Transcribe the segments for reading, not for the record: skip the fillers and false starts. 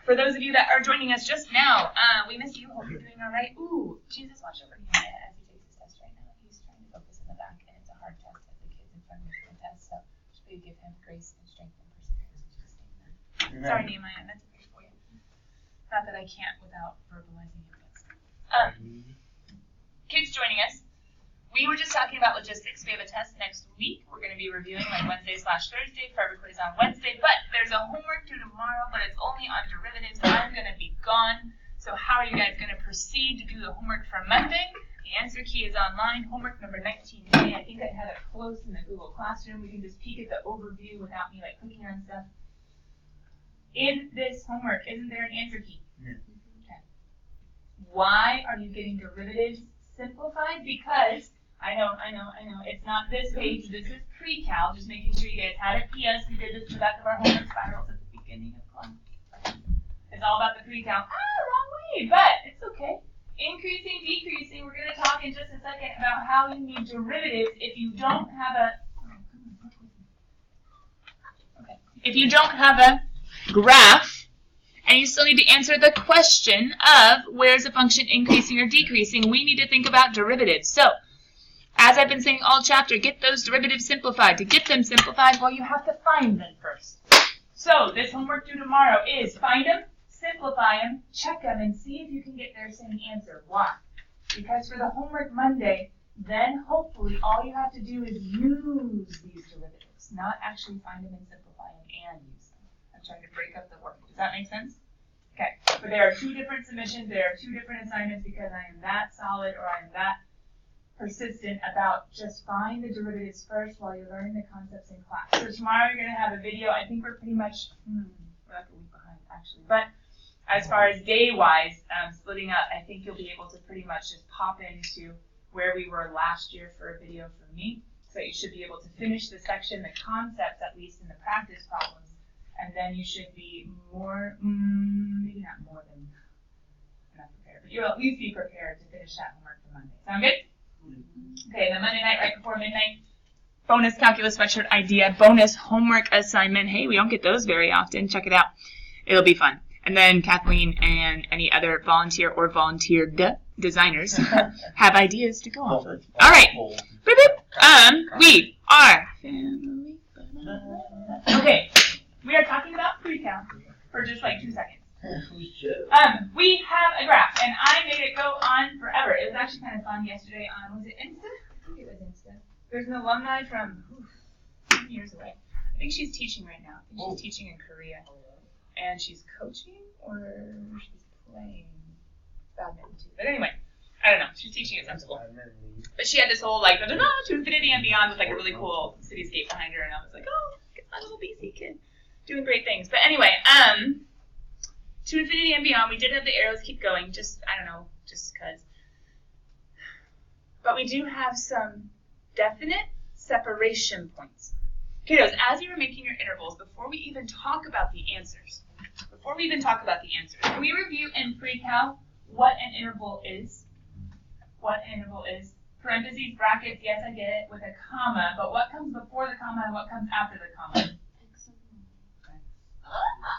For those of you that are joining us just now, we miss you. Hope you're doing all right. Ooh, Jesus, watch over him as he takes his test right now. He's trying to focus in the back, and it's a hard test as the kids in front of him test. So just please give him grace and strength and perseverance. Sorry, Nehemiah, that's a prayer for you. Not that I can't without verbalizing it. Kids joining us. We were just talking about logistics. We have a test next week. We're going to be reviewing like Wednesday/Thursday. Forever quiz on Wednesday. But there's a homework due tomorrow, but it's only on derivatives. I'm going to be gone. So how are you guys going to proceed to do the homework for Monday? The answer key is online. Homework number 19A. I think I had it close in the Google Classroom. We can just peek at the overview without me like clicking on stuff. In this homework, isn't there an answer key? Yeah. Okay. Why are you getting derivatives simplified? Because I know. It's not this page. This is pre-cal. Just making sure you guys had it. P.S. We did this in the back of our homework spirals at the beginning of class. It's all about the pre-cal. Wrong way, but it's okay. Increasing, decreasing. We're going to talk in just a second about how you need derivatives if you don't have a. Okay. If you don't have a graph. And you still need to answer the question of where's a function increasing or decreasing. We need to think about derivatives. So, as I've been saying all chapter, get those derivatives simplified. To get them simplified, well, you have to find them first. So, this homework due tomorrow is find them, simplify them, check them, and see if you can get their same answer. Why? Because for the homework Monday, then hopefully all you have to do is use these derivatives, not actually find them and simplify them and use them. I'm trying to break up the work. Does that make sense? Okay, but there are two different submissions, there are two different assignments because I am that solid or I am that persistent about just find the derivatives first while you're learning the concepts in class. So tomorrow you're going to have a video. I think we're pretty much, we're like a week behind actually, but as far as day-wise, splitting up, I think you'll be able to pretty much just pop into where we were last year for a video from me. So you should be able to finish the section, the concepts at least in the practice problems. And then you should be more, maybe not more than enough prepared, but you'll at least be prepared to finish that homework for Monday. Sound good? Okay, then Monday night, right before midnight, bonus calculus sweatshirt idea, bonus homework assignment. Hey, we don't get those very often. Check it out. It'll be fun. And then Kathleen and any other volunteer or volunteered designers have ideas to go off of. All right. Boop, boop. We are family. Okay. We are talking about pre-cal for just like 2 seconds. We have a graph, and I made it go on forever. It was actually kind of fun yesterday on, was it Insta? I think it was Insta. There's an alumni from 10 years away. I think she's teaching right now. I think she's teaching in Korea. And she's coaching or she's playing badminton too. But anyway, I don't know. She's teaching at some school. But she had this whole like, to infinity and beyond with like a really cool cityscape behind her. And I was like, oh, get my little BC kid. Doing great things. But anyway, to infinity and beyond, we did have the arrows keep going, just, I don't know, just because. But we do have some definite separation points. Kiddos, as you were making your intervals, before we even talk about the answers, can we review in pre-cal what an interval is? What an interval is? Parentheses, brackets, yes, I get it, with a comma, but what comes before the comma and what comes after the comma?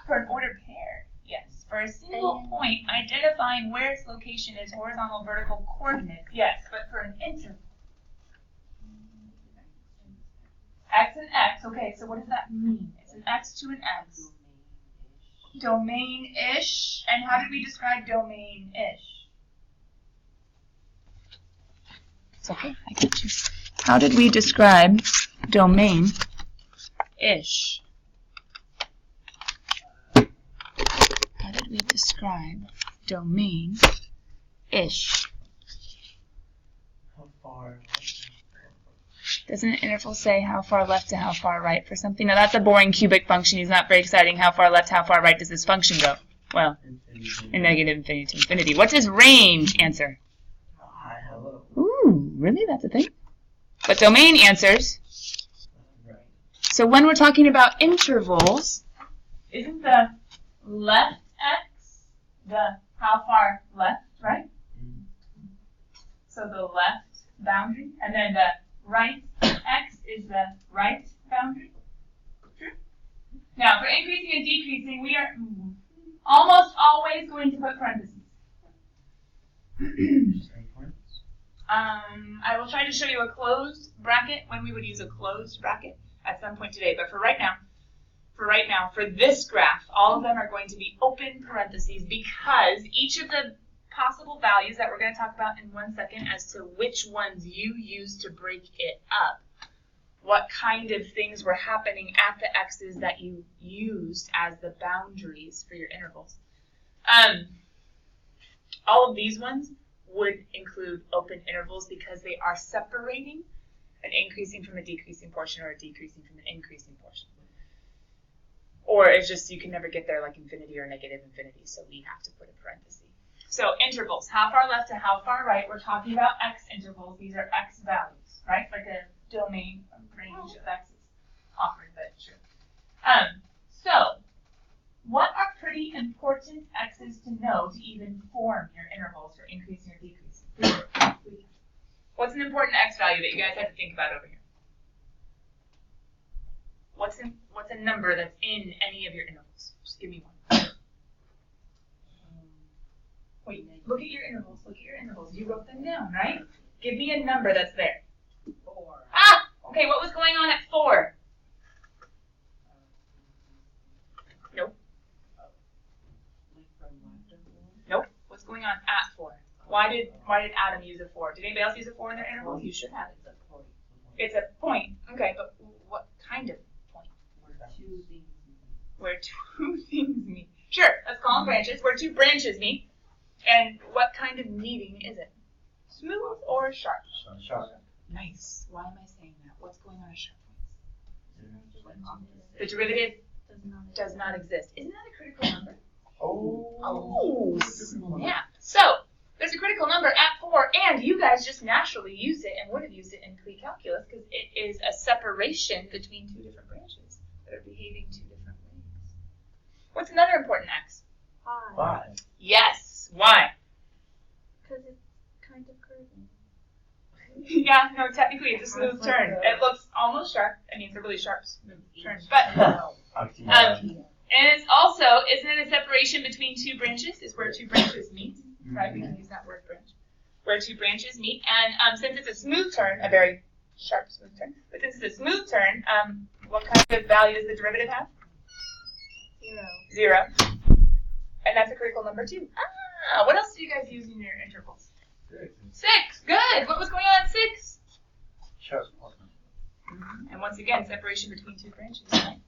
For an ordered pair, yes. For a single point, identifying where its location is horizontal, vertical coordinates, yes. But for an interval, x and x, okay, so what does that mean? It's an x to an x. Domain-ish. And how did we describe domain-ish? It's okay, I got you. How did we describe domain-ish? How did we describe domain-ish? How far? Doesn't an interval say how far left to how far right for something? Now that's a boring cubic function. It's not very exciting. How far left, how far right does this function go? Well, in negative infinity to infinity. What's his range answer? Hi, hello. Ooh, really? That's a thing? But domain answers. So when we're talking about intervals, isn't the left x the how far left, right? So the left boundary, and then the right x is the right boundary. True? Now, for increasing and decreasing, we are almost always going to put parentheses. I will try to show you a closed bracket when we would use a closed bracket at some point today, but for right now, for this graph, all of them are going to be open parentheses because each of the possible values that we're going to talk about in 1 second as to which ones you use to break it up, what kind of things were happening at the x's that you used as the boundaries for your intervals. All of these ones would include open intervals because they are separating an increasing from a decreasing portion or a decreasing from an increasing portion. Or it's just you can never get there like infinity or negative infinity, so we have to put a parenthesis. So intervals, how far left to how far right, we're talking about x intervals. These are x values, right? Like a domain, a range of x's. Awkward, but true. So, what are pretty important x's to know to even form your intervals for increasing or decreasing? What's an important x value that you guys have to think about over here? What's a number that's in any of your intervals? Just give me one. Wait, look at your intervals. Look at your intervals. You wrote them down, right? Give me a number that's there. 4. Ah! Okay, what was going on at 4? Nope. Nope. What's going on at 4? Why did Adam use a 4? Did anybody else use a 4 in their interval? You should have. It's a point. Okay, but what kind of point? Where two things meet. Sure, let's call them branches. Where two branches meet. And what kind of meeting is it? Smooth or sharp? Sharp. Nice. Why am I saying that? What's going on at sharp points? The derivative does not exist. Isn't that a critical number? Oh, yeah. So, there's a critical number at 4, and you guys just naturally use it and would have used it in pre-calculus because it is a separation between two different branches that are behaving two different ways. What's another important x? 5. Yes. Why? Because it's kind of curving. Yeah, no, technically it's a smooth turn. It looks almost sharp. I mean, it's a really sharp smooth turn. But, and it's also, isn't it a separation between two branches? Is where two branches meet, right? We can use that word branch. Where two branches meet. And since it's a smooth turn, a very sharp smooth turn, but since it's a smooth turn, what kind of value does the derivative have? 0. And that's a critical number too. Ah, what else do you guys use in your intervals? 6. Good. What was going on at 6? Sharp. And once again, separation between two branches. Right?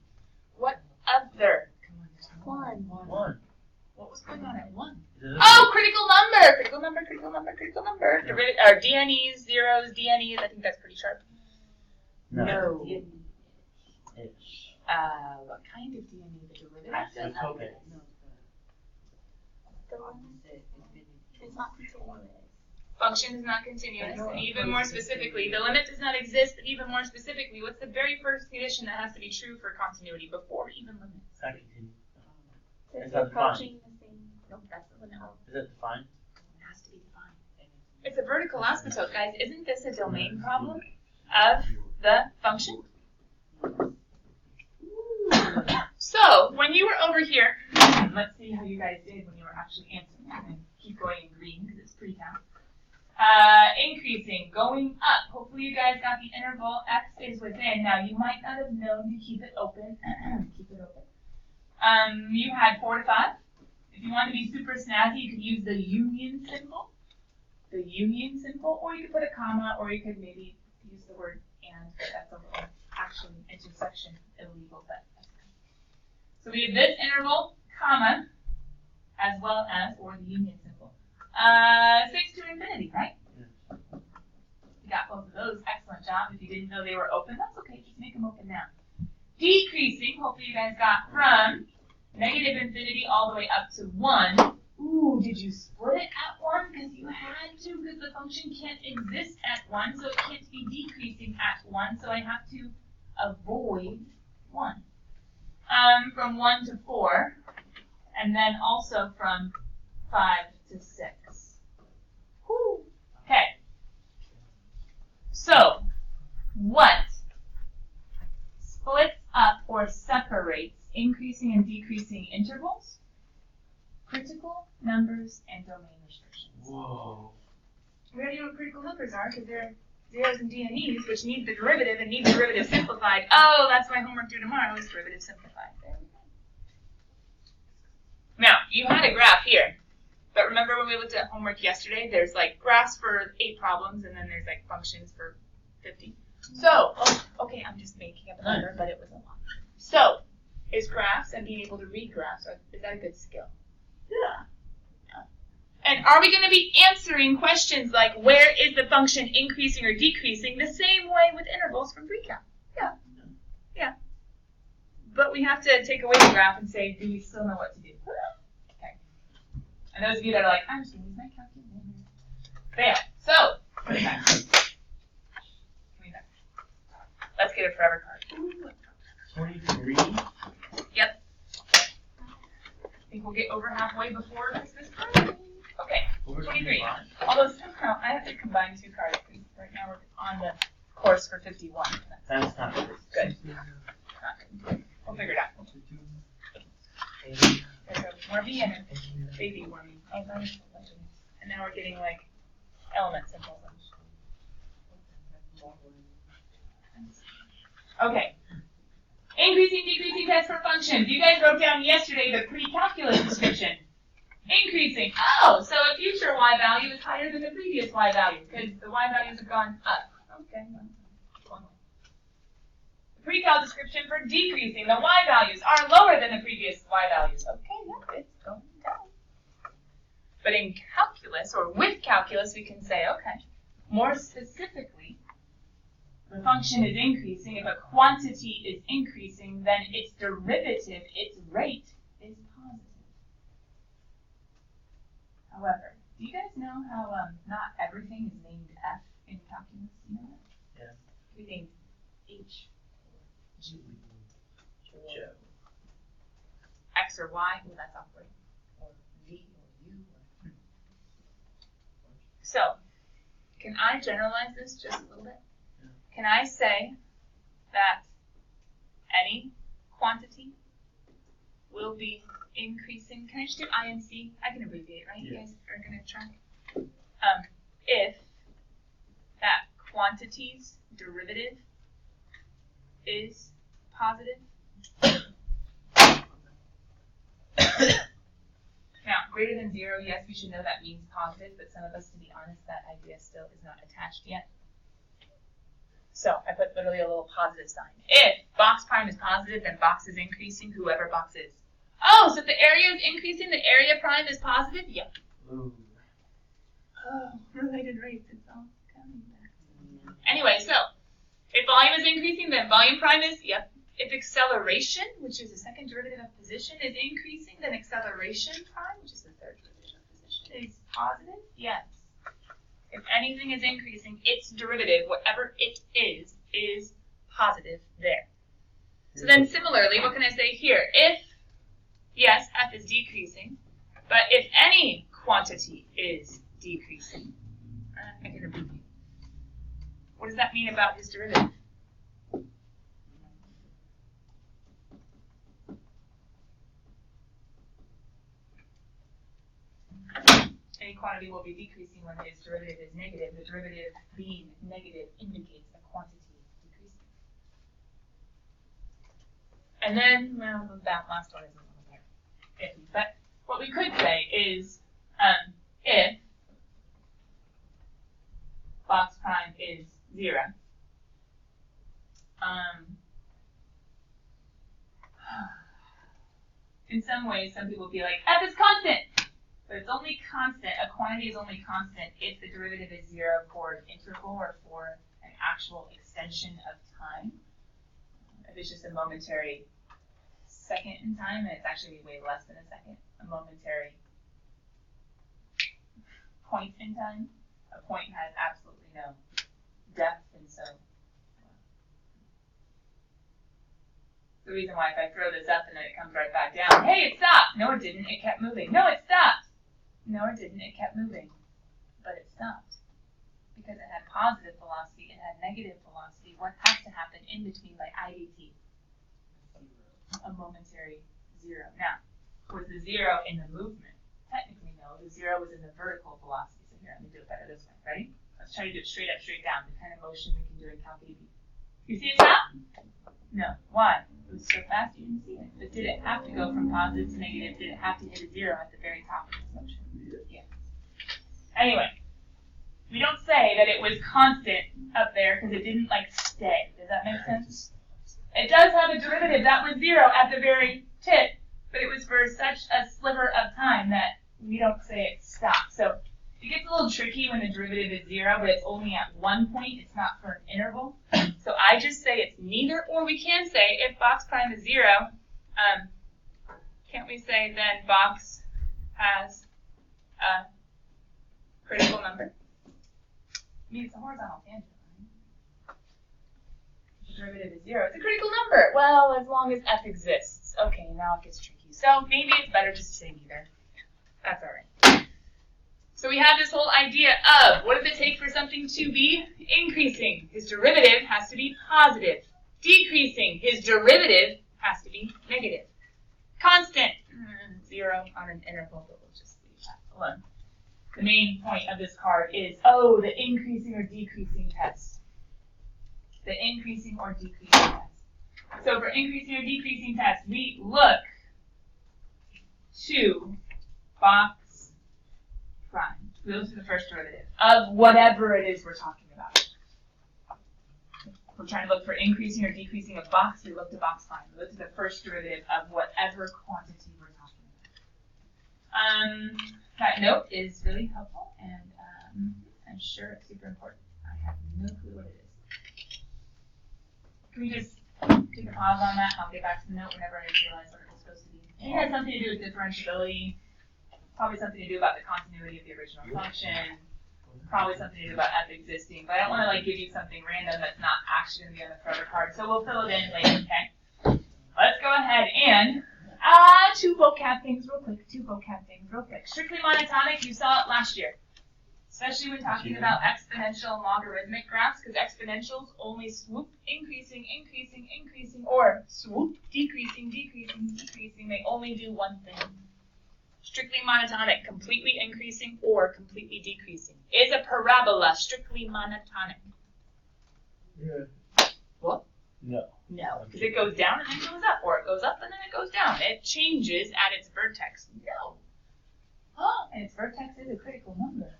What other? 1. What was going on at 1? Oh! Critical number. Critical number. Or DNEs, zeros, DNEs. I think that's pretty sharp. No. What kind of DNE? The derivative? Okay. The one is not continuous. Function is not continuous. And even more specifically, the limit does not exist, but even more specifically, what's the very first condition that has to be true for continuity before even limits? Is that defined? Nope, that's the limit. Is it defined? It has to be defined. It's a vertical asymptote, guys. Isn't this a domain problem of the function? So, when you were over here, let's see how you guys did when you were actually answering. And keep going in green because it's pre-count. Increasing, going up. Hopefully you guys got the interval x is within. Now, you might not have known to keep it open. Keep it open. You had 4 to 5. If you want to be super snazzy, you could use the union symbol. Or you could put a comma, or you could maybe use the word and, but that's a little actually intersection illegal. But so we have this interval, comma, as well as, or the union symbol. 6 to infinity, right? Yeah. You got both of those. Excellent job. If you didn't know they were open, that's okay. Just make them open now. Decreasing, hopefully you guys got from negative infinity all the way up to 1. Ooh, did you split it at 1? Because you had to, because the function can't exist at 1, so it can't be decreasing at 1, so I have to avoid 1. From 1 to 4, and then also from 5 to 6. Whew. Okay. So, what splits up or separates increasing and decreasing intervals? numbers, and domain restrictions. Whoa. We already know what critical numbers are because they're zeros and DNEs, which need the derivative and need the derivative simplified. Oh, that's my homework due tomorrow is derivative simplified. There we go. Now, you had a graph here. But remember when we looked at homework yesterday, there's like graphs for 8 problems and then there's like functions for 50. So, okay, I'm just making up a number, but it was a lot. So, is graphs and being able to read graphs, is that a good skill? Yeah. And are we going to be answering questions like where is the function increasing or decreasing the same way with intervals from pre-calc? Yeah. Yeah. But we have to take away the graph and say, do we still know what to do? Okay. And those of you that are like, I'm just going to use my calculator. Bam. So, put it back. Give me that. Let's get a forever card. 23. Yep. I think we'll get over halfway before Christmas break. Okay, 23. Although somehow I have to combine 2 cards because right now we're on the course for 51. That's not good. Good. Not good. We'll figure it out. There's a wormy and a baby wormy. Oh, nice. And now we're getting like elements and puzzles. Okay. Increasing, decreasing tests for functions. You guys wrote down yesterday the pre-calculus description. Increasing. Oh, so a future y value is higher than the previous y value because the y values have gone up. Okay. The pre-cal description for decreasing. The y values are lower than the previous y values. Okay, yeah, it's going down. But in calculus, or with calculus, we can say, okay, more specifically, the function is increasing. If a quantity is increasing, then its derivative, its rate, is positive. However, do you guys know how not everything is named f in calculus? You know that? Yeah. Everything h, g, Joe. x or y. Well, that's awkward. Or v or u. So, can I generalize this just a little bit? Yeah. Can I say that any quantity will be increasing? Can I just do INC? I can abbreviate, right? Yeah. You guys are going to try. If that quantity's derivative is positive. Now, greater than 0, yes, we should know that means positive, but some of us, to be honest, that idea still is not attached yet. So I put literally a little positive sign. If box prime is positive, then box is increasing, whoever box is. Oh, so if the area is increasing, the area prime is positive? Yep. Ooh. Oh, related rates, it's all coming back. Anyway, so if volume is increasing, then volume prime is, yep. If acceleration, which is the second derivative of position, is increasing, then acceleration prime, which is the third derivative of position, is positive? Yes. If anything is increasing, its derivative, whatever it is positive there. So then similarly, what can I say here? If, yes, f is decreasing, but if any quantity is decreasing, I can abbreviate. What does that mean about his derivative? Any quantity will be decreasing when his derivative is negative. The derivative being negative indicates a quantity decreasing. And then, well, that last one is a little more iffy. But what we could say is if box prime is 0, in some ways, some people will be like, f is constant. But it's only constant, a quantity is only constant if the derivative is 0 for an interval or for an actual extension of time. If it's just a momentary second in time, and it's actually way less than a second, a momentary point in time. A point has absolutely no depth, and so the reason why if I throw this up and then it comes right back down, hey, it stopped! No, it didn't, it kept moving. No, it stopped! No, it didn't. It kept moving, but it stopped because it had positive velocity. It had negative velocity. What has to happen in between by IDT? A momentary 0. Now, was the 0 in the movement? Technically, no. 0 was in the vertical velocity. So here, let me do it better this way. Ready? Let's try to do it straight up, straight down, the kind of motion we can do in CalcAB. You see it stop? No. Why? It was so fast you didn't see it. But did it have to go from positive to negative? Did it have to hit a 0 at the very top of this motion? Yeah. Anyway, we don't say that it was constant up there because it didn't like stay. Does that make sense? It does have a derivative. That was 0 at the very tip, but it was for such a sliver of time that we don't say it stopped. So it gets a little tricky when the derivative is 0, but it's only at one point. It's not for an interval. So I just say it's neither, or we can say if box prime is 0, can't we say then box has a critical number? I mean, it's a horizontal tangent, right? The derivative is 0. It's a critical number. Well, as long as f exists. Okay, now it gets tricky. So maybe it's better just to say neither. That's all right. So we have this whole idea of what does it take for something to be increasing? His derivative has to be positive. Decreasing, his derivative has to be negative. Constant, 0 on an interval, but we'll just leave that alone. The main point of this card is, oh, the increasing or decreasing test. The increasing or decreasing test. So for increasing or decreasing test, we look to box prime. Those are the first derivative of whatever it is we're talking about. We're trying to look for increasing or decreasing of box. We look to box prime. We look to the first derivative of whatever quantity we're talking about. That note is really helpful, and I'm sure it's super important. I have no clue what it is. Can we just take a pause on that? I'll get back to the note whenever I realize what it was supposed to be. It has something to do with differentiability. Probably something to do about the continuity of the original function. Probably something to do about f existing. But I don't want to like give you something random that's not actually going to be on the forever card. So we'll fill it in later, okay? Let's go ahead and two vocab things real quick. Strictly monotonic, you saw it last year. Especially when talking about exponential and logarithmic graphs, because exponentials only swoop increasing, or swoop decreasing. They only do one thing. Strictly monotonic, completely increasing or completely decreasing. Is a parabola strictly monotonic? Yeah. What? No. No, because it goes down and then goes up, or it goes up and then it goes down. It changes at its vertex. No. Oh, and its vertex is a critical number.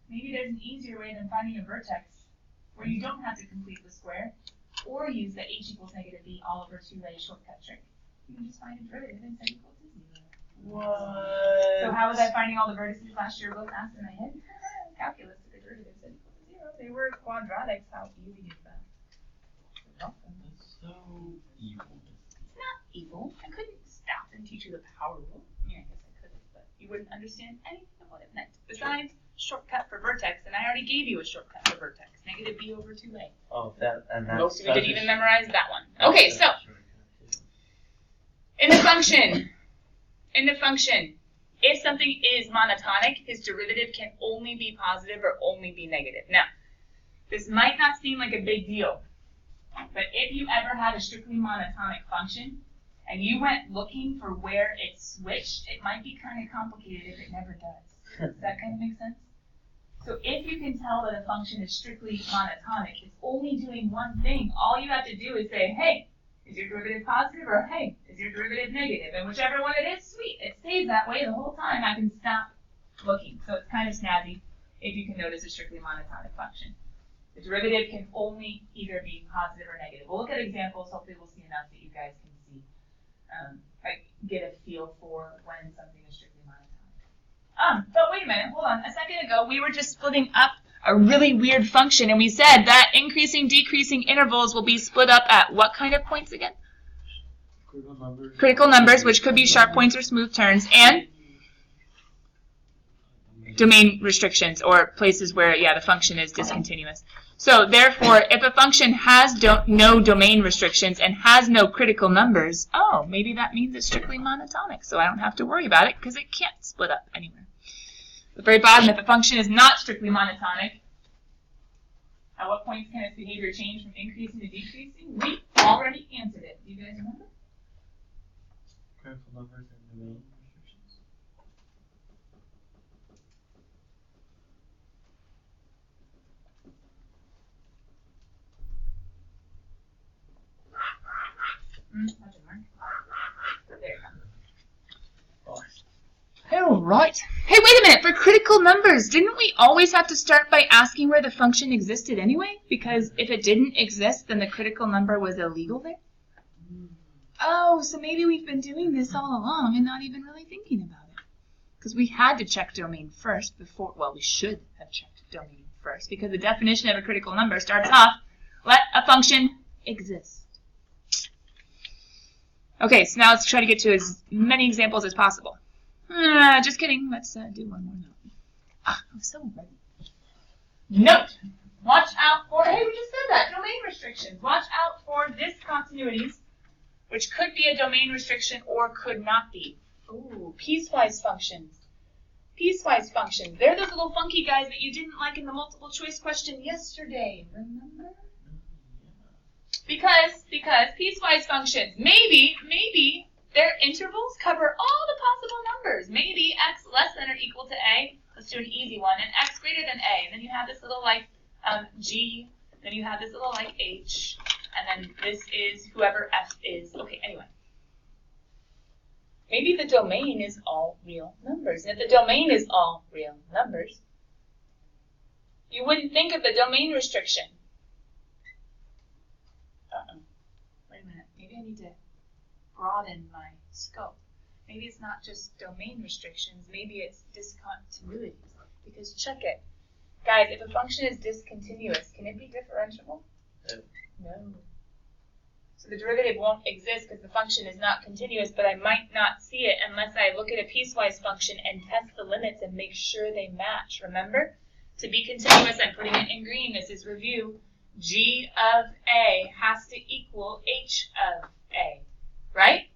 Maybe there's an easier way than finding a vertex where you don't have to complete the square or use the h equals negative b all over 2a shortcut trick. You can just find a derivative and z equals to 0. What? So how was I finding all the vertices last year? Both asked in my head. Calculus to the derivative z equals to 0. They were quadratics. How easy is that? That's so evil. It's not evil. I couldn't stop and teach you the power rule. Yeah, I guess I could have, but you wouldn't understand anything of what it meant. Besides, shortcut for vertex, and I already gave you a shortcut for vertex. Negative b over 2a. Oh, that and that. Most of you didn't even memorize that one. Okay, so in the function, if something is monotonic, his derivative can only be positive or only be negative. Now, this might not seem like a big deal, but if you ever had a strictly monotonic function and you went looking for where it switched, it might be kind of complicated if it never does. Does that kind of make sense? So if you can tell that a function is strictly monotonic, it's only doing one thing. All you have to do is say, hey, is your derivative positive, or hey, is your derivative negative? And whichever one it is, sweet. It stays that way the whole time. I can stop looking. So it's kind of snazzy if you can notice a strictly monotonic function. The derivative can only either be positive or negative. We'll look at examples. Hopefully we'll see enough that you guys can see, get a feel for when something is strictly monotonic. But wait a minute, hold on. A second ago, we were just splitting up a really weird function, and we said that increasing, decreasing intervals will be split up at what kind of points again? Critical numbers, which could be sharp points or smooth turns, and domain restrictions, or places where, yeah, the function is discontinuous. So therefore, if a function has no domain restrictions and has no critical numbers, oh, maybe that means it's strictly monotonic, so I don't have to worry about it because it can't split up anywhere. At the very bottom, if a function is not strictly monotonic, at what points can its behavior change from increasing to decreasing? We already answered it. Do you guys remember? Critical numbers and domain restrictions. right. Hey, wait a minute. For critical numbers, didn't we always have to start by asking where the function existed anyway? Because if it didn't exist, then the critical number was illegal there? Oh, so maybe we've been doing this all along and not even really thinking about it. Because we had to check domain first before, well, we should have checked domain first, because the definition of a critical number starts off, let a function exist. Okay, so now let's try to get to as many examples as possible. Just kidding. Let's do one more note. I'm so ready. Note. Watch out for, hey, we just said that, domain restrictions. Watch out for discontinuities, which could be a domain restriction or could not be. Ooh, piecewise functions. Piecewise functions. They're those little funky guys that you didn't like in the multiple choice question yesterday. Remember? Because piecewise functions, maybe their intervals cover all the possible numbers. Maybe x less than or equal to a, let's do an easy one, and x greater than a. And then you have this little like g, then you have this little like h, and then this is whoever f is. Okay, anyway. Maybe the domain is all real numbers. And if the domain is all real numbers, you wouldn't think of the domain restriction. Wait a minute. Maybe I need to broaden my scope. Maybe it's not just domain restrictions. Maybe it's discontinuities. Because check it. Guys, if a function is discontinuous, can it be differentiable? No. So the derivative won't exist because the function is not continuous, but I might not see it unless I look at a piecewise function and test the limits and make sure they match. Remember? To be continuous, I'm putting it in green. This is review. G of A has to equal H of A, right?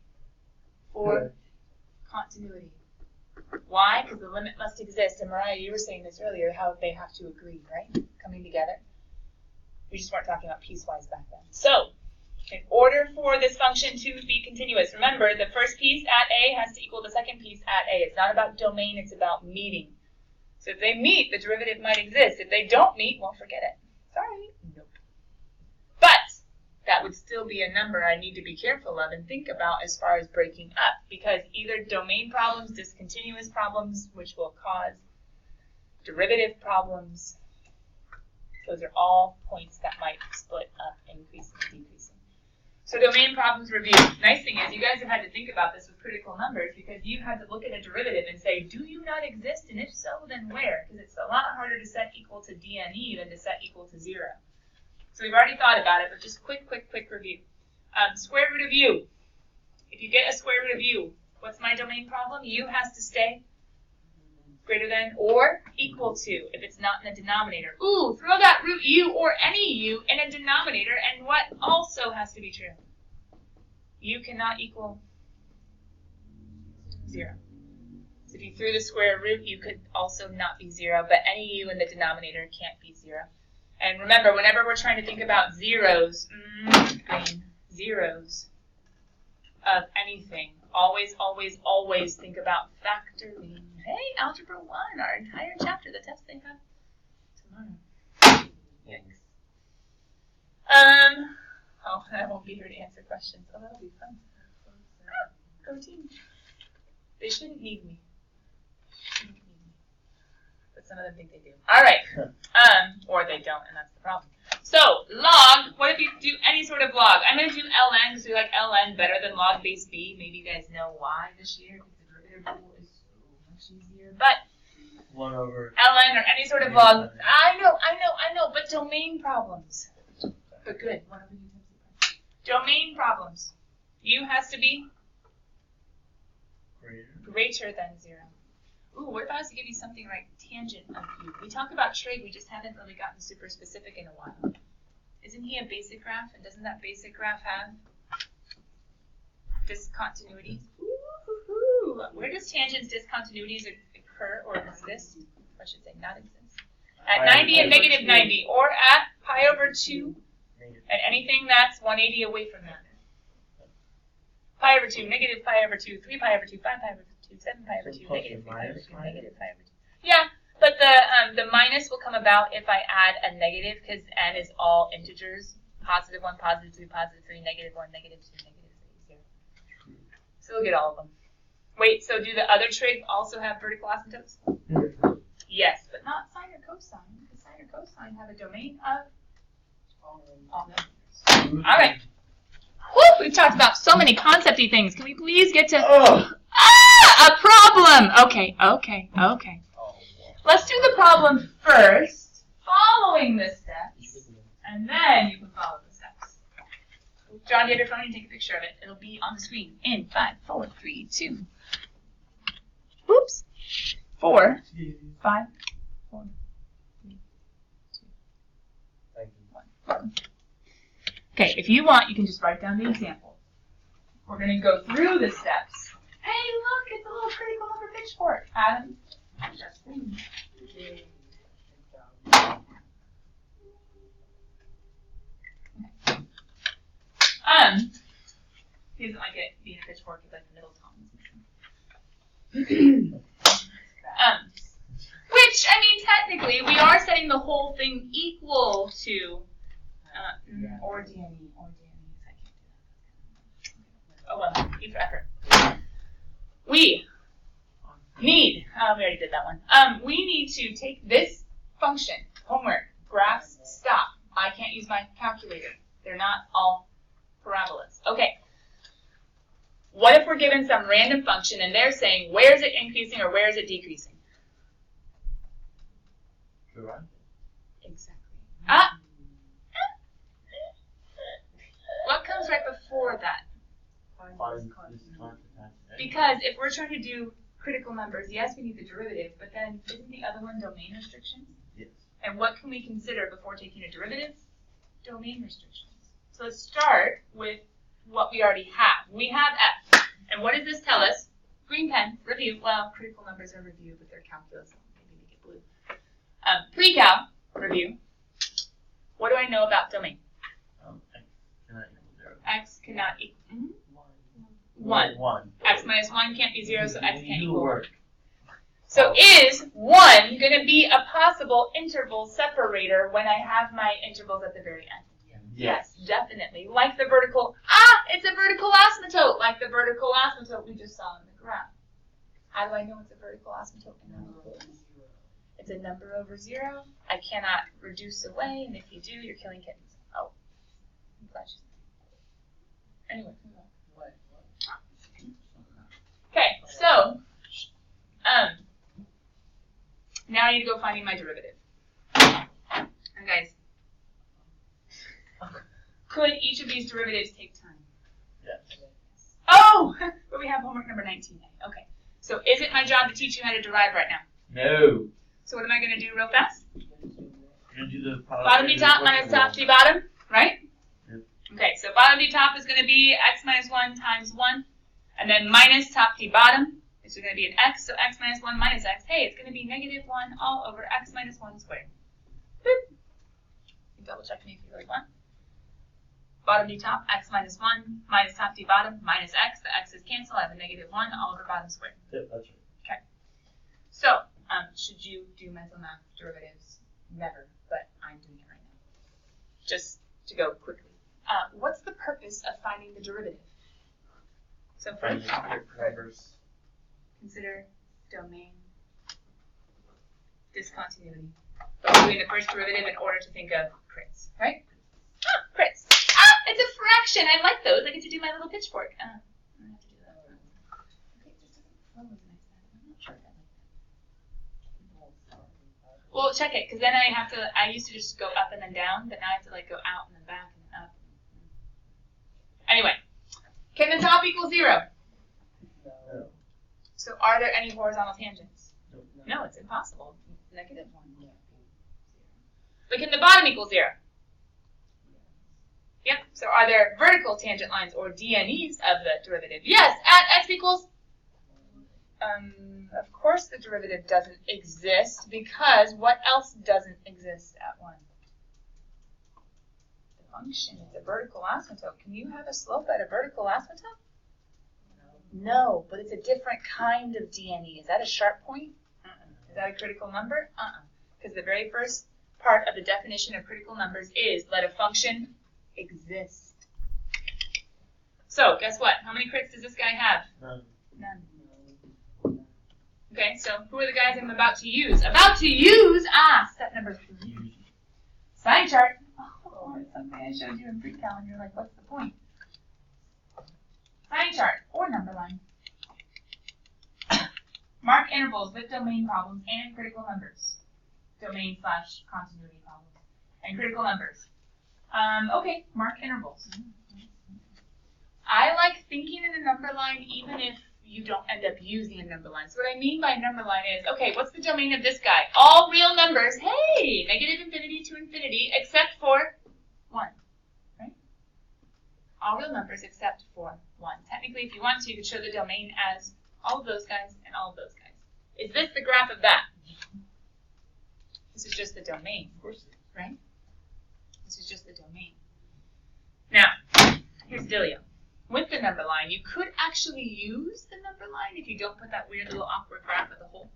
For continuity. Why? Because the limit must exist. And Mariah, you were saying this earlier, how they have to agree, right? Coming together. We just weren't talking about piecewise back then. So, in order for this function to be continuous, remember the first piece at A has to equal the second piece at A. It's not about domain, it's about meeting. So if they meet, the derivative might exist. If they don't meet, well, forget it. Sorry. Nope. But that would still be a number I need to be careful of and think about as far as breaking up, because either domain problems, discontinuous problems, which will cause derivative problems, those are all points that might split up, increasing, decreasing. So domain problems review. Nice thing is you guys have had to think about this with critical numbers because you had to look at a derivative and say, do you not exist? And if so, then where? Because it's a lot harder to set equal to dne than to set equal to 0. So we've already thought about it, but just quick review. Square root of u. If you get a square root of u, what's my domain problem? U has to stay greater than or equal to if it's not in the denominator. Ooh, throw that root u or any u in a denominator, and what also has to be true? U cannot equal 0. So if you threw the square root, you could also not be 0, but any u in the denominator can't be 0. And remember, whenever we're trying to think about zeros, zeros of anything, always think about factoring. Hey, Algebra 1, our entire chapter, the test they have tomorrow. Yikes. Oh, I won't be here to answer questions. Oh, that'll be fun. Go team. They shouldn't need me. But some of them think they do. All right. Or they don't, and that's the problem. So, log, what if you do any sort of log? I'm going to do ln because we like ln better than log base b. Maybe you guys know why this year, because the derivative rule is so much easier. But 1 over ln or any sort of log. I know, but domain problems. But good. 1 over u times the domain problems. U has to be greater than 0. Ooh, what if I was to give you something like tangent of u? We talk about trig, we just haven't really gotten super specific in a while. Isn't he a basic graph? And doesn't that basic graph have discontinuities? Ooh, where does tangents discontinuities occur or exist? I should say not exist. At 90 and negative 90, or at pi over 2, and anything that's 180 away from that. Pi over 2, negative pi over 2, 3 pi over 2, 5 pi over 2, 7 pi over 2, negative 3 pi over 2, negative pi over 2. Yeah, but the minus will come about if I add a negative because n is all integers. Positive 1, positive 2, positive 3, negative 1, negative 2, negative 3, 0. So we'll get all of them. Wait, so do the other trigs also have vertical asymptotes? Yes, but not sine or cosine, because sine or cosine have a domain of all numbers. All right. Woo, we've talked about so many concepty things. Can we please get to a problem? Okay. Let's do the problem first, following the steps, and then you can follow the steps. John, do you have your phone? You take a picture of it. It'll be on the screen in 5, 4, 3, 2. Oops. 4, 5, 4, 3, 2, Thank you. 1. Okay, if you want, you can just write down the example. We're going to go through the steps. Hey, look, it's a little critical number pitchfork. Adam, Justin. He doesn't like it being a pitchfork with like the middle tongue. Which, I mean, technically, we are setting the whole thing equal to, or DNE, I can't do that. Oh well, E for effort. We need, we already did that one. We need to take this function, homework, graphs, stop. I can't use my calculator. They're not all parabolas. Okay. What if we're given some random function and they're saying, where is it increasing or where is it decreasing? Exactly. What comes right before that? Because if we're trying to do critical numbers, yes, we need the derivative, but then isn't the other one domain restrictions? Yes. And what can we consider before taking a derivative? Domain restrictions. So let's start with what we already have. We have f. And what does this tell us? Green pen, review. Well, critical numbers are review, but they're calculus. Maybe make it blue. Pre-cal, review. What do I know about domain? X cannot equal 1. X minus 1 can't be 0, so X can't equal 1. So is 1 going to be a possible interval separator when I have my intervals at the very end? Yes, definitely. Like the vertical, it's a vertical asymptote, like the vertical asymptote we just saw in the graph. How do I know it's a vertical asymptote? It's a number over 0. I cannot reduce away, and if you do, you're killing kittens. Oh, I'm glad you said that. Anyway. Okay, so, now I need to go finding my derivative. And guys, could each of these derivatives take time? Yes. Oh, but we have homework number 19A. Okay, so is it my job to teach you how to derive right now? No. So what am I going to do real fast? You're going to do the Bottom D top minus top D bottom, right? Yep. Okay, so bottom D top is going to be x minus 1 times 1, and then minus top D bottom, which is going to be an x, so x minus 1 minus x. Hey, it's going to be negative 1 all over x minus 1 squared. Boop. You double check me if you really want. Bottom D top, x minus 1 minus top D bottom minus x. The x's cancel. I have a negative 1 all over bottom squared. Yep, that's right. Okay. So, should you do mental math derivatives? Never, but I'm doing it right now. Just to go quickly. What's the purpose of finding the derivative? So first, consider domain discontinuity. We're doing the first derivative in order to think of crits, right? Crits. It's a fraction. I like those. I get to do my little pitchfork. I don't have to do that. Okay, it just doesn't flow as nice. I'm not sure if I like that. Well, check it, because then I used to just go up and then down, but now I have to like go out and then back and then up. Anyway, can the top equal 0? No. So are there any horizontal tangents? No. No, it's impossible. Negative 1 can't be 0. But can the bottom equal 0? Yep. So are there vertical tangent lines or DNEs of the derivative? Yes, at x equals. Of course the derivative doesn't exist, because what else doesn't exist at 1? The function is a vertical asymptote. Can you have a slope at a vertical asymptote? No, but it's a different kind of DNE. Is that a sharp point? Is that a critical number? Because the very first part of the definition of critical numbers is let a function exist. So, guess what? How many crits does this guy have? None. None. Okay, so who are the guys I'm about to use? About to use, step number 3. Sign chart. Oh, it's something I showed you in pre-cal and you're like, what's the point? Sign chart or number line. Mark intervals with domain problems and critical numbers. Domain/continuity problems and critical numbers. Okay, mark intervals. I like thinking in a number line even if you don't end up using a number line. So what I mean by number line is, okay, what's the domain of this guy? All real numbers, hey, negative infinity to infinity, except for 1, right? All real numbers except for 1. Technically, if you want to, you could show the domain as all of those guys and all of those guys. Is this the graph of that? This is just the domain, Of course. right? This is just the domain. Now, here's Dealio. With the number line, you could actually use the number line if you don't put that weird little awkward graph with a hole.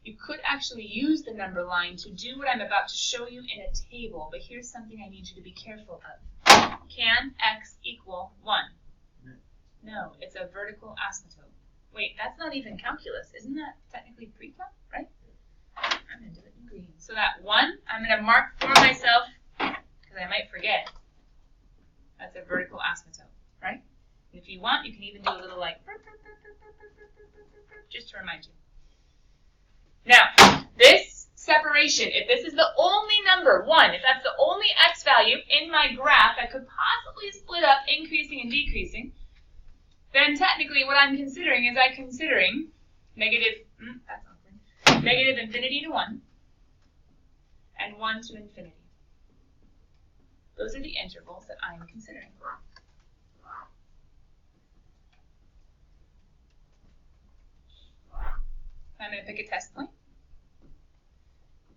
You could actually use the number line to do what I'm about to show you in a table, but here's something I need you to be careful of. Can x equal 1? No, it's a vertical asymptote. Wait, that's not even calculus. Isn't that technically pre-cal, right? I'm going to do it in green. So that 1, I'm going to mark for myself, because I might forget. That's a vertical asymptote, right? And if you want, you can even do a little like, just to remind you. Now, this separation, if this is the only number, 1, if that's the only x value in my graph that could possibly split up increasing and decreasing, then technically what I'm considering is I'm considering negative, that's awkward, negative infinity to 1 and 1 to infinity. Those are the intervals that I'm considering. I'm going to pick a test point.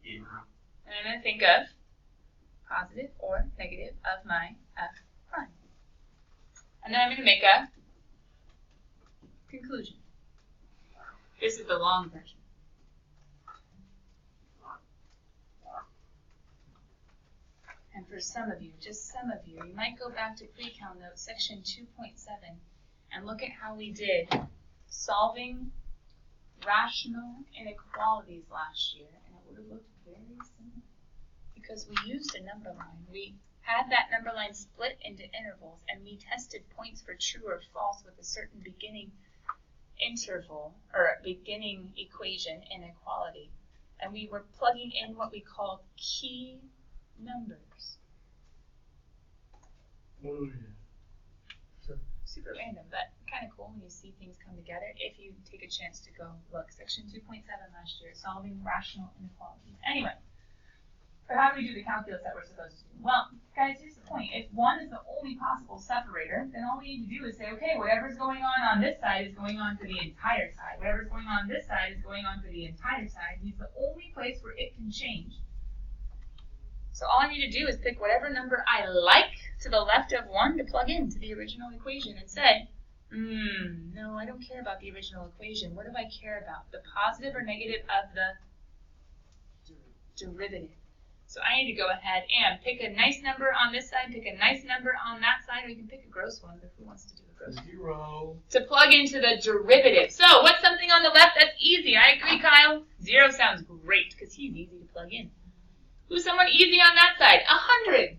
Yeah. And I'm going to think of positive or negative of my f prime. And then I'm going to make a conclusion. This is the long version. And for some of you, just some of you, you might go back to pre-cal notes, section 2.7, and look at how we did solving rational inequalities last year, and it would have looked very similar. Because we used a number line. We had that number line split into intervals, and we tested points for true or false with a certain beginning interval, or beginning equation inequality. And we were plugging in what we called key numbers. Oh, yeah. Super random, but kind of cool when you see things come together. If you take a chance to go look, section 2.7 last year, solving rational inequalities. Anyway, but how do we do the calculus that we're supposed to do? Well, guys, here's the point. If 1 is the only possible separator, then all we need to do is say, okay, whatever's going on this side is going on for the entire side. Whatever's going on this side is going on for the entire side. It's the only place where it can change. So all I need to do is pick whatever number I like to the left of 1 to plug into the original equation and say, no, I don't care about the original equation. What do I care about? The positive or negative of the derivative. So I need to go ahead and pick a nice number on this side, pick a nice number on that side, or you can pick a gross one, but who wants to do a gross one? 0. To plug into the derivative. So what's something on the left that's easy? I agree, Kyle. 0 sounds great because he's easy to plug in. Who's someone easy on that side? 100.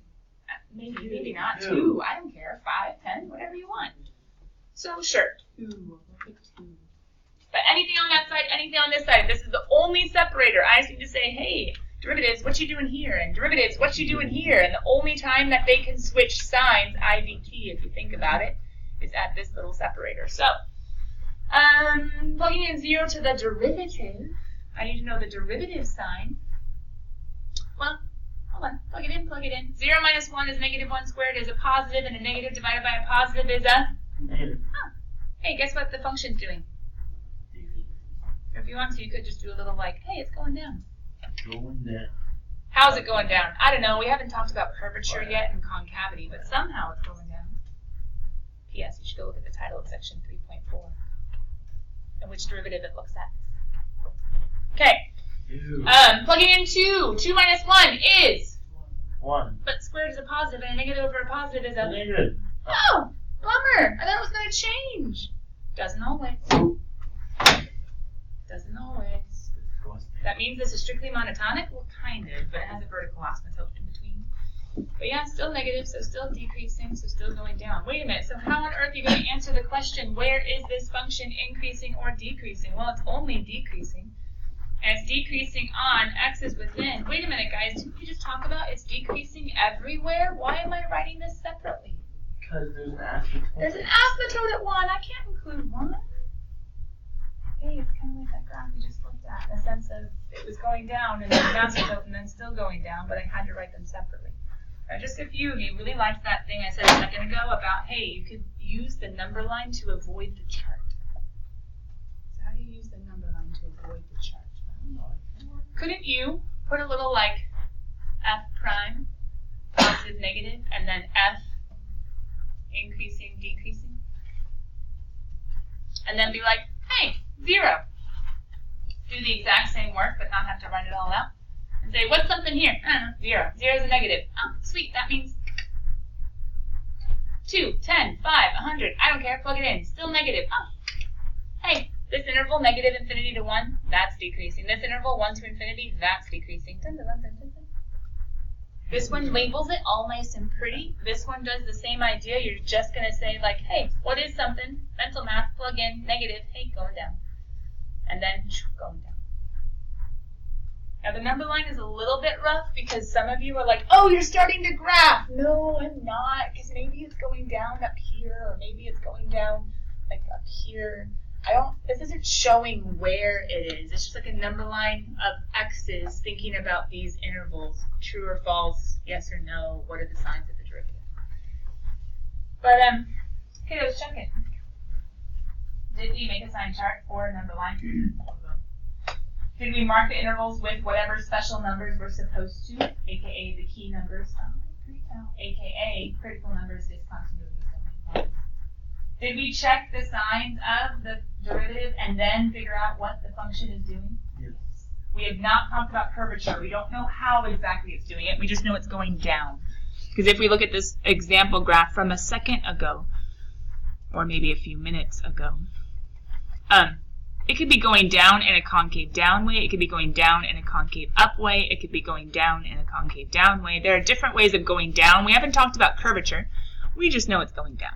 Maybe not. 2. I don't care. 5, 10, whatever you want. So sure. 2. We'll pick 2. But anything on that side, anything on this side. This is the only separator. I just need to say, hey, derivatives, what you doing here? And derivatives, what you doing here? And the only time that they can switch signs, IVT, if you think about it, is at this little separator. So, plugging in 0 to the derivative, I need to know the derivative sign. Well, hold on, plug it in, plug it in. 0 minus 1 is negative 1 squared is a positive, and a negative divided by a positive is a Negative. Hey, guess what the function's doing? If you want to, you could just do a little like, hey, it's going down. Going down. How's it going down? I don't know. We haven't talked about curvature yet and concavity, but somehow it's going down. P.S. You should go look at the title of section 3.4 and which derivative it looks at. Okay. Plugging in 2. 2 minus 1 is 1. But squared is a positive, and a negative over a positive is a Negative. Oh, bummer. I thought it was going to change. Doesn't always. means this is strictly monotonic? Well, kind of, but it has a vertical asymptote in between. But yeah, still negative, so still decreasing, so still going down. Wait a minute, so how on earth are you going to answer the question, where is this function increasing or decreasing? Well, it's only decreasing. And it's decreasing on x's within. Wait a minute, guys, didn't we just talk about it's decreasing everywhere? Why am I writing this separately? Because there's an asymptote. There's an asymptote at 1. I can't include 1. Hey, it's kind of like that graph we just looked at, in the sense of it was going down and then an asymptote and then still going down, but I had to write them separately. Just a few of you really liked that thing I said a second ago about, hey, you could use the number line to avoid the chart. So how do you use the number line to avoid the chart? Couldn't you put a little like f prime, positive, negative, and then f increasing, decreasing? And then be like, hey, 0. Do the exact same work, but not have to write it all out. And say, what's something here? I don't know, 0. 0 is a negative. Oh, sweet, that means 2, 10, 5, 100. I don't care, plug it in. Still negative. Oh, hey, this interval, negative infinity to 1, that's decreasing. This interval, 1 to infinity, that's decreasing. Dun, dun, dun, dun, dun, dun. This one labels it all nice and pretty. This one does the same idea. You're just going to say, like, hey, what is something? Mental math, plug in, negative, hey, going down. And then going down. Now, the number line is a little bit rough because some of you are like, oh, you're starting to graph. No, I'm not, because maybe it's going down up here, or maybe it's going down, like, up here. This isn't showing where it is. It's just like a number line of x's thinking about these intervals. True or false, yes or no, what are the signs of the derivative? But, okay, let's check it. Did we make a sign chart for a number line? Did we mark the intervals with whatever special numbers we're supposed to, aka the key numbers, aka critical numbers, discontinuities, domain points? Did we check the signs of the derivative and then figure out what the function is doing? Yes. We have not talked about curvature. We don't know how exactly it's doing it. We just know it's going down. Because if we look at this example graph from a second ago, or maybe a few minutes ago, it could be going down in a concave down way. It could be going down in a concave up way. It could be going down in a concave down way. There are different ways of going down. We haven't talked about curvature. We just know it's going down.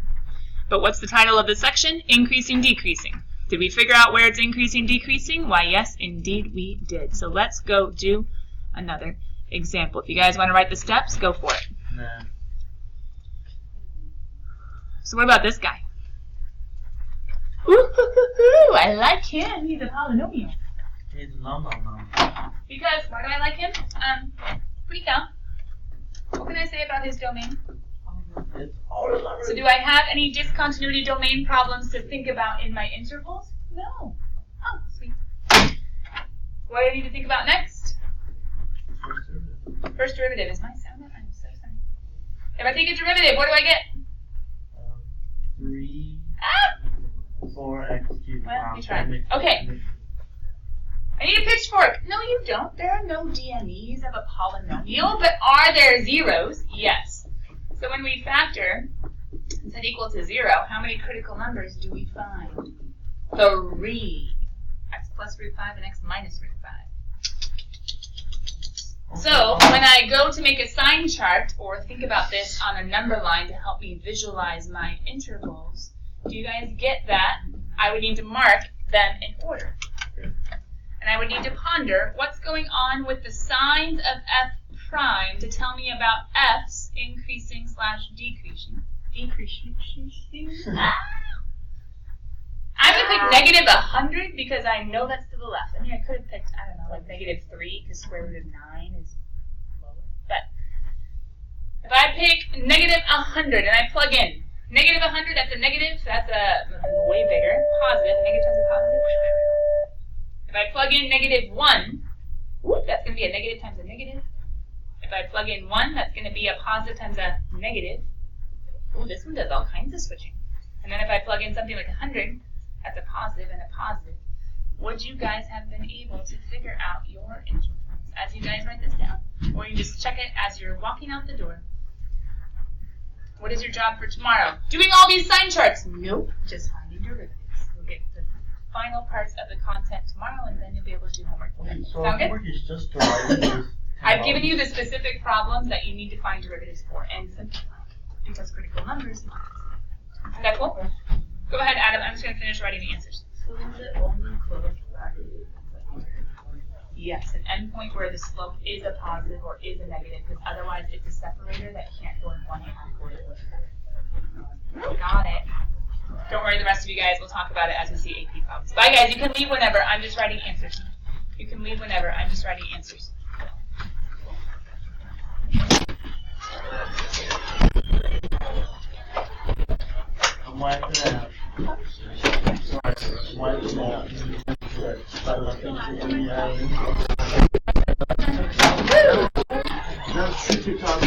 But what's the title of the section? Increasing, decreasing. Did we figure out where it's increasing, decreasing? Why, yes, indeed we did. So let's go do another example. If you guys want to write the steps, go for it. Nah. So what about this guy? Ooh, I like him. He's a polynomial. It's nom. Because, why do I like him? Pretty cool. What can I say about his domain? It's all about So do I have any discontinuity domain problems to think about in my intervals? No. Oh, sweet. What do I need to think about next? First derivative is my sound. I'm so sorry. If I take a derivative, what do I get? 3, Ah! 4x cubed. Well, we tried. Okay. I need a pitchfork. No, you don't. There are no DMEs of a polynomial, but are there zeros? Yes. So when we factor z equal to 0, how many critical numbers do we find? 3. X plus root 5 and x minus root 5. So when I go to make a sign chart or think about this on a number line to help me visualize my intervals, do you guys get that? I would need to mark them in order. And I would need to ponder what's going on with the signs of f prime to tell me about f's increasing / decreasing. I'm going to pick negative 100 because I know that's to the left. I mean, I could have picked, I don't know, like negative 3 because square root of 9 is lower. But if I pick negative 100 and I plug in negative 100, that's a negative, so that's a way bigger. Positive, negative times a positive. If I plug in negative 1, that's going to be a negative times a negative. If I plug in 1, that's going to be a positive times a negative. Ooh, this one does all kinds of switching. And then if I plug in something like 100, that's a positive and a positive. Would you guys have been able to figure out your intervals as you guys write this down? Or you just check it as you're walking out the door? What is your job for tomorrow? Doing all these sign charts? Nope, just finding derivatives. We'll get to final parts of the content tomorrow, and then you'll be able to do homework. Wait, so Sound good? homework is just to write this. I've given you the specific problems that you need to find derivatives for and simplify because critical numbers. Is that cool? Go ahead, Adam. I'm just going to finish writing the answers. So is it only close bracket? Yes, an endpoint where the slope is a positive or is a negative, because otherwise it's a separator that can't go in one category or the other. Got it. Don't worry, the rest of you guys, we'll talk about it as we see AP problems. Bye, guys. You can leave whenever. I'm just writing answers. You can leave whenever. I'm just writing answers. I'm wiping it out. I'm wiping it out. That's TikTok.